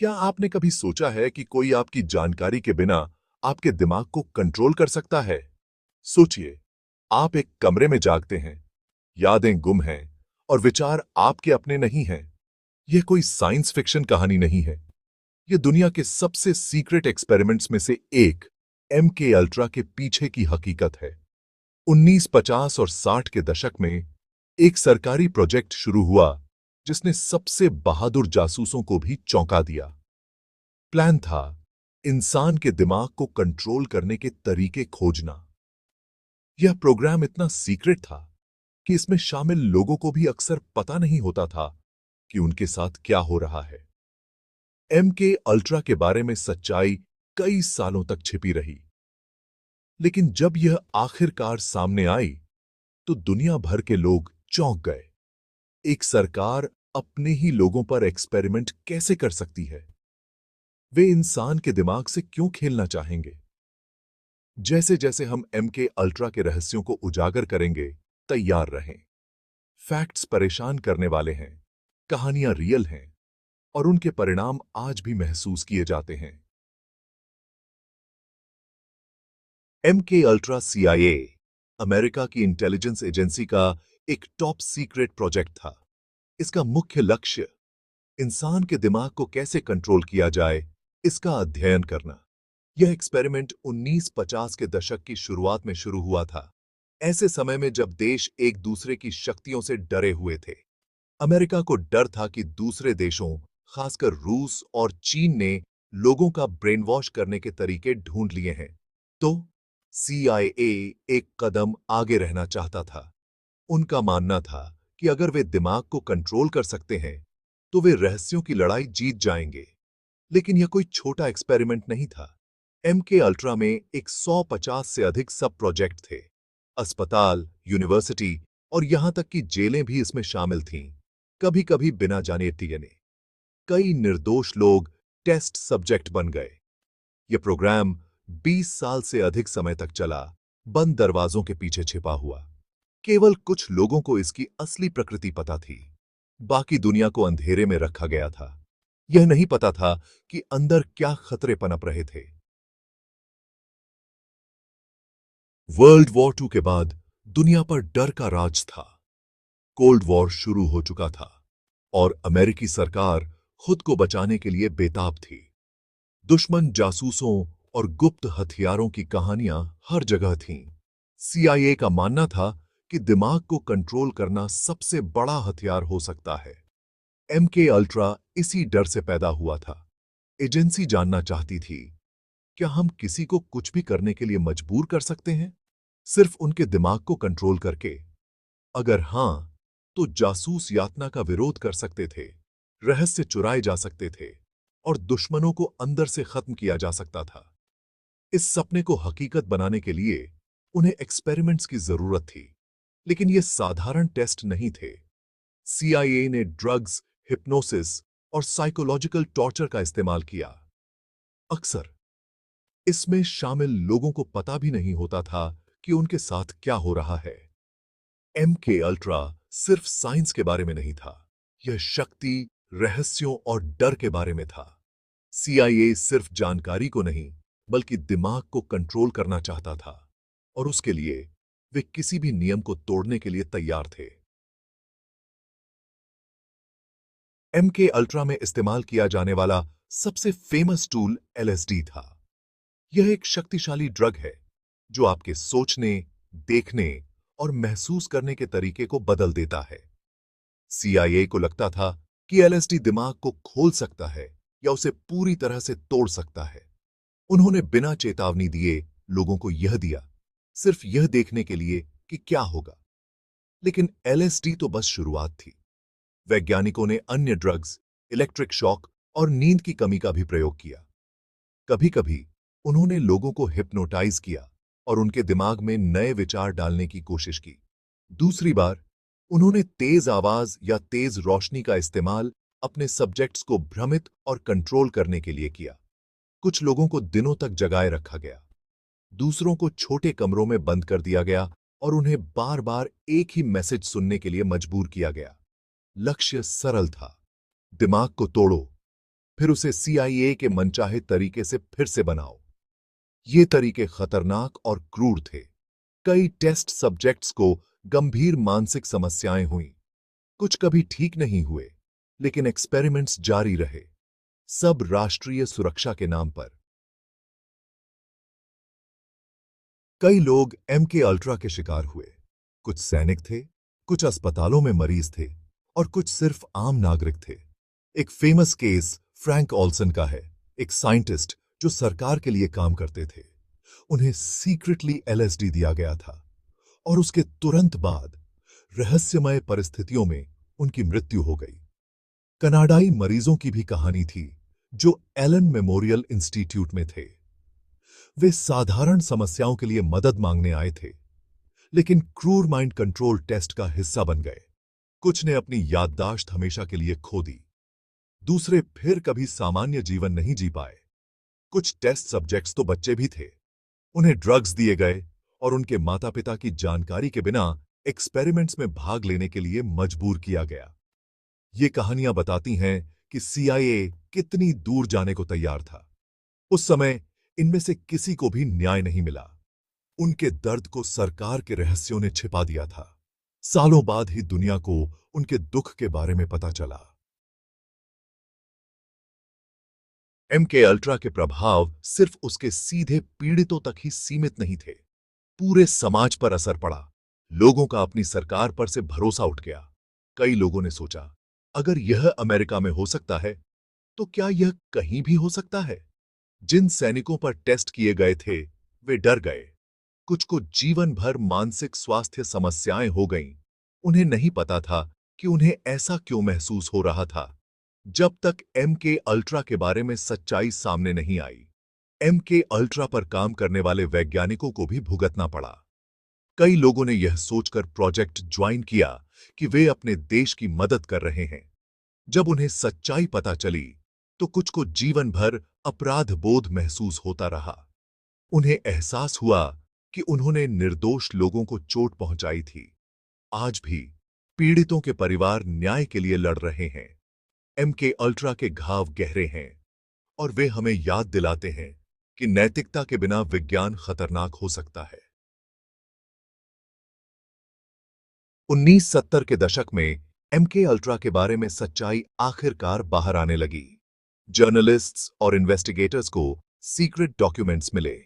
क्या आपने कभी सोचा है कि कोई आपकी जानकारी के बिना आपके दिमाग को कंट्रोल कर सकता है? सोचिए, आप एक कमरे में जागते हैं, यादें गुम हैं और विचार आपके अपने नहीं हैं। यह कोई साइंस फिक्शन कहानी नहीं है। यह दुनिया के सबसे सीक्रेट एक्सपेरिमेंट्स में से एक एमके अल्ट्रा के पीछे की हकीकत है। 1950 और 60 के दशक में एक सरकारी प्रोजेक्ट शुरू हुआ जिसने सबसे बहादुर जासूसों को भी चौंका दिया। प्लान था इंसान के दिमाग को कंट्रोल करने के तरीके खोजना। यह प्रोग्राम इतना सीक्रेट था कि इसमें शामिल लोगों को भी अक्सर पता नहीं होता था कि उनके साथ क्या हो रहा है। एमके अल्ट्रा के बारे में सच्चाई कई सालों तक छिपी रही, लेकिन जब यह आखिरकार सामने आई तो दुनिया भर के लोग चौंक गए। एक सरकार अपने ही लोगों पर एक्सपेरिमेंट कैसे कर सकती है? वे इंसान के दिमाग से क्यों खेलना चाहेंगे? जैसे जैसे हम एमके अल्ट्रा के रहस्यों को उजागर करेंगे, तैयार रहें। फैक्ट्स परेशान करने वाले हैं, कहानियां रियल हैं और उनके परिणाम आज भी महसूस किए जाते हैं। एमके अल्ट्रा सीआईए, अमेरिका की इंटेलिजेंस एजेंसी का एक टॉप सीक्रेट प्रोजेक्ट था। इसका मुख्य लक्ष्य इंसान के दिमाग को कैसे कंट्रोल किया जाए, इसका अध्ययन करना। यह एक्सपेरिमेंट 1950 के दशक की शुरुआत में शुरू हुआ था, ऐसे समय में जब देश एक दूसरे की शक्तियों से डरे हुए थे। अमेरिका को डर था कि दूसरे देशों, खासकर रूस और चीन ने लोगों का ब्रेन वॉश करने के तरीके ढूंढ लिए हैं। तो सीआईए एक कदम आगे रहना चाहता था। उनका मानना था कि अगर वे दिमाग को कंट्रोल कर सकते हैं, तो वे रहस्यों की लड़ाई जीत जाएंगे। लेकिन यह कोई छोटा एक्सपेरिमेंट नहीं था। एमके अल्ट्रा में 150 से अधिक सब प्रोजेक्ट थे। अस्पताल, यूनिवर्सिटी और यहां तक कि जेलें भी इसमें शामिल थीं, कभी कभी बिना जाने टीएनए। कई निर्दोष लोग टेस्ट सब्जेक्ट बन गए। यह प्रोग्राम 20 साल से अधिक समय तक चला, बंद दरवाजों के पीछे छिपा हुआ। केवल कुछ लोगों को इसकी असली प्रकृति पता थी। बाकी दुनिया को अंधेरे में रखा गया था। यह नहीं पता था कि अंदर क्या खतरे पनप रहे थे। वर्ल्ड वॉर 2 के बाद दुनिया पर डर का राज था। कोल्ड वॉर शुरू हो चुका था और अमेरिकी सरकार खुद को बचाने के लिए बेताब थी। दुश्मन जासूसों और गुप्त हथियारों की कहानियां हर जगह थीं। सीआईए का मानना था कि दिमाग को कंट्रोल करना सबसे बड़ा हथियार हो सकता है। एमके अल्ट्रा इसी डर से पैदा हुआ था। एजेंसी जानना चाहती थी, क्या हम किसी को कुछ भी करने के लिए मजबूर कर सकते हैं, सिर्फ उनके दिमाग को कंट्रोल करके? अगर हां, तो जासूस यातना का विरोध कर सकते थे, रहस्य चुराए जा सकते थे और दुश्मनों को अंदर से खत्म किया जा सकता था। इस सपने को हकीकत बनाने के लिए उन्हें एक्सपेरिमेंट्स की जरूरत थी, लेकिन ये साधारण टेस्ट नहीं थे। सीआईए ने ड्रग्स, हिप्नोसिस और साइकोलॉजिकल टॉर्चर का इस्तेमाल किया। अक्सर इसमें शामिल लोगों को पता भी नहीं होता था कि उनके साथ क्या हो रहा है। एमके अल्ट्रा सिर्फ साइंस के बारे में नहीं था, यह शक्ति, रहस्यों और डर के बारे में था। सीआईए सिर्फ जानकारी को नहीं, बल्कि दिमाग को कंट्रोल करना चाहता था और उसके लिए वे किसी भी नियम को तोड़ने के लिए तैयार थे। एमके अल्ट्रा में इस्तेमाल किया जाने वाला सबसे फेमस टूल एलएसडी था। यह एक शक्तिशाली ड्रग है जो आपके सोचने, देखने और महसूस करने के तरीके को बदल देता है। सीआईए को लगता था कि एलएसडी दिमाग को खोल सकता है या उसे पूरी तरह से तोड़ सकता है। उन्होंने बिना चेतावनी दिए लोगों को यह दिया, सिर्फ यह देखने के लिए कि क्या होगा। लेकिन एलएसडी तो बस शुरुआत थी। वैज्ञानिकों ने अन्य ड्रग्स, इलेक्ट्रिक शॉक और नींद की कमी का भी प्रयोग किया। कभी-कभी उन्होंने लोगों को हिप्नोटाइज किया और उनके दिमाग में नए विचार डालने की कोशिश की। दूसरी बार उन्होंने तेज आवाज या तेज रोशनी का इस्तेमाल अपने सब्जेक्ट्स को भ्रमित और कंट्रोल करने के लिए किया। कुछ लोगों को दिनों तक जगाए रखा गया, दूसरों को छोटे कमरों में बंद कर दिया गया और उन्हें बार-बार एक ही मैसेज सुनने के लिए मजबूर किया गया। लक्ष्य सरल था, दिमाग को तोड़ो, फिर उसे CIA के मनचाहे तरीके से फिर से बनाओ। ये तरीके खतरनाक और क्रूर थे। कई टेस्ट सब्जेक्ट्स को गंभीर मानसिक समस्याएं हुईं। कुछ कभी ठीक नहीं हुए, लेकिन एक्सपेरिमेंट्स जारी रहे, सब राष्ट्रीय सुरक्षा के नाम पर। कई लोग MK अल्ट्रा के शिकार हुए। कुछ सैनिक थे, कुछ अस्पतालों में मरीज थे, और कुछ सिर्फ आम नागरिक थे। एक फेमस केस फ्रैंक ऑल्सन का है, एक साइंटिस्ट जो सरकार के लिए काम करते थे। उन्हें सीक्रेटली LSD दिया गया था, और उसके तुरंत बाद रहस्यमय परिस्थितियों में उनकी मृत्यु हो गई। कनाडाई मरीजों की भी कहानी थी, जो एलन मेमोरियल इंस्टीट्यूट में थे। वे साधारण समस्याओं के लिए मदद मांगने आए थे, लेकिन क्रूर माइंड कंट्रोल टेस्ट का हिस्सा बन गए। कुछ ने अपनी याददाश्त हमेशा के लिए खो दी, दूसरे फिर कभी सामान्य जीवन नहीं जी पाए। कुछ टेस्ट सब्जेक्ट्स तो बच्चे भी थे। उन्हें ड्रग्स दिए गए और उनके माता पिता की जानकारी के बिना एक्सपेरिमेंट्स में भाग लेने के लिए मजबूर किया गया। ये कहानियां बताती हैं कि CIA कितनी दूर जाने को तैयार था। उस समय इनमें से किसी को भी न्याय नहीं मिला। उनके दर्द को सरकार के रहस्यों ने छिपा दिया था। सालों बाद ही दुनिया को उनके दुख के बारे में पता चला। MK अल्ट्रा के प्रभाव सिर्फ उसके सीधे पीड़ितों तक ही सीमित नहीं थे, पूरे समाज पर असर पड़ा। लोगों का अपनी सरकार पर से भरोसा उठ गया। कई लोगों ने सोचा, अगर यह अमेरिका में हो सकता है, तो क्या यह कहीं भी हो सकता है? जिन सैनिकों पर टेस्ट किए गए थे, वे डर गए। कुछ को जीवन भर मानसिक स्वास्थ्य समस्याएं हो गईं। उन्हें नहीं पता था कि उन्हें ऐसा क्यों महसूस हो रहा था, जब तक MK अल्ट्रा के बारे में सच्चाई सामने नहीं आई। MK अल्ट्रा पर काम करने वाले वैज्ञानिकों को भी भुगतना पड़ा। कई लोगों ने यह सोचकर प्रोजेक्ट ज्वाइन किया कि वे अपने देश की मदद कर रहे हैं। जब उन्हें सच्चाई पता चली, तो कुछ को जीवन भर अपराध बोध महसूस होता रहा। उन्हें एहसास हुआ कि उन्होंने निर्दोष लोगों को चोट पहुंचाई थी। आज भी पीड़ितों के परिवार न्याय के लिए लड़ रहे हैं। MK अल्ट्रा के घाव गहरे हैं, और वे हमें याद दिलाते हैं कि नैतिकता के बिना विज्ञान खतरनाक हो सकता है। 1970 के दशक में MK अल्ट्रा के बारे में सच्चाई आखिरकार बाहर आने लगी। जर्नलिस्ट्स और इन्वेस्टिगेटर्स को सीक्रेट डॉक्यूमेंट्स मिले।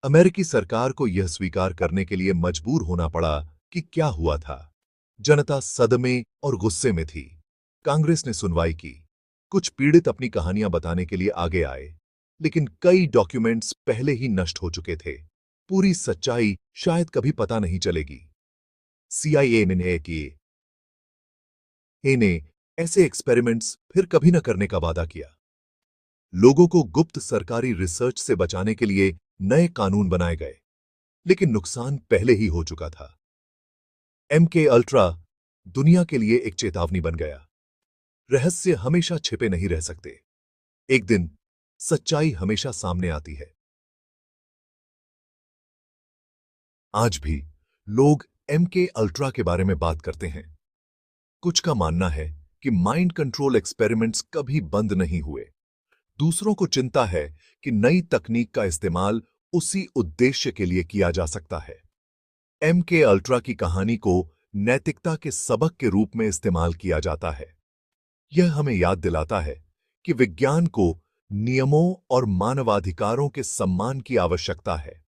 अमेरिकी सरकार को यह स्वीकार करने के लिए मजबूर होना पड़ा कि क्या हुआ था। जनता सदमे और गुस्से में थी। कांग्रेस ने सुनवाई की। कुछ पीड़ित अपनी कहानियां बताने के लिए आगे आए, लेकिन कई डॉक्यूमेंट्स पहले ही नष्ट हो चुके थे। पूरी सच्चाई शायद कभी पता नहीं चलेगी। CIA ने ऐसे एक्सपेरिमेंट्स फिर कभी न करने का वादा किया। लोगों को गुप्त सरकारी रिसर्च से बचाने के लिए नए कानून बनाए गए, लेकिन नुकसान पहले ही हो चुका था। MK अल्ट्रा दुनिया के लिए एक चेतावनी बन गया। रहस्य हमेशा छिपे नहीं रह सकते। एक दिन सच्चाई हमेशा सामने आती है। आज भी लोग MK अल्ट्रा के बारे में बात करते हैं। कुछ का मानना है कि माइंड कंट्रोल एक्सपेरिमेंट्स कभी बंद नहीं हुए। दूसरों को चिंता है कि नई तकनीक का इस्तेमाल उसी उद्देश्य के लिए किया जा सकता है। MK अल्ट्रा की कहानी को नैतिकता के सबक के रूप में इस्तेमाल किया जाता है। यह हमें याद दिलाता है कि विज्ञान को नियमों और मानवाधिकारों के सम्मान की आवश्यकता है।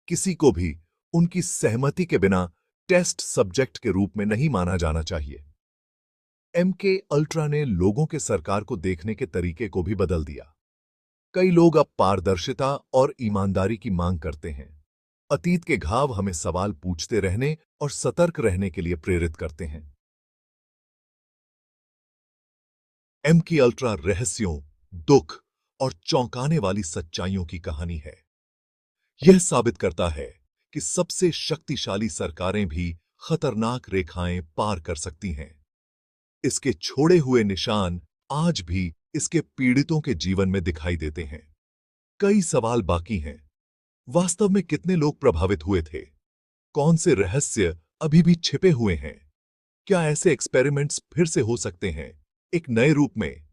किसी को भी उनकी सहमति के बिना टेस्ट सब्जेक्ट के रूप में नहीं माना जाना चाहिए। MK अल्ट्रा ने लोगों के सरकार को देखने के तरीके को भी बदल दिया। कई लोग अब पारदर्शिता और ईमानदारी की मांग करते हैं। अतीत के घाव हमें सवाल पूछते रहने और सतर्क रहने के लिए प्रेरित करते हैं। MK अल्ट्रा रहस्यों, दुख और चौंकाने वाली सच्चाइयों की कहानी है। यह साबित करता है कि सबसे शक्तिशाली सरकारें भी खतरनाक रेखाएं पार कर सकती हैं। इसके छोड़े हुए निशान आज भी इसके पीड़ितों के जीवन में दिखाई देते हैं। कई सवाल बाकी हैं। वास्तव में कितने लोग प्रभावित हुए थे? कौन से रहस्य अभी भी छिपे हुए हैं? क्या ऐसे एक्सपेरिमेंट्स फिर से हो सकते हैं, एक नए रूप में?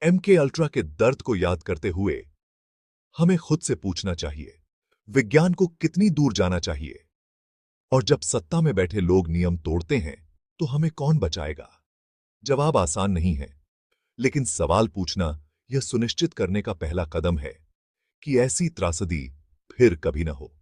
MK अल्ट्रा के दर्द को याद करते हुए हमें खुद से पूछना चाहिए, विज्ञान को कितनी दूर जाना चाहिए? और जब सत्ता में बैठे लोग नियम तोड़ते हैं, तो हमें कौन बचाएगा? जवाब आसान नहीं है, लेकिन सवाल पूछना यह सुनिश्चित करने का पहला कदम है कि ऐसी त्रासदी फिर कभी न हो।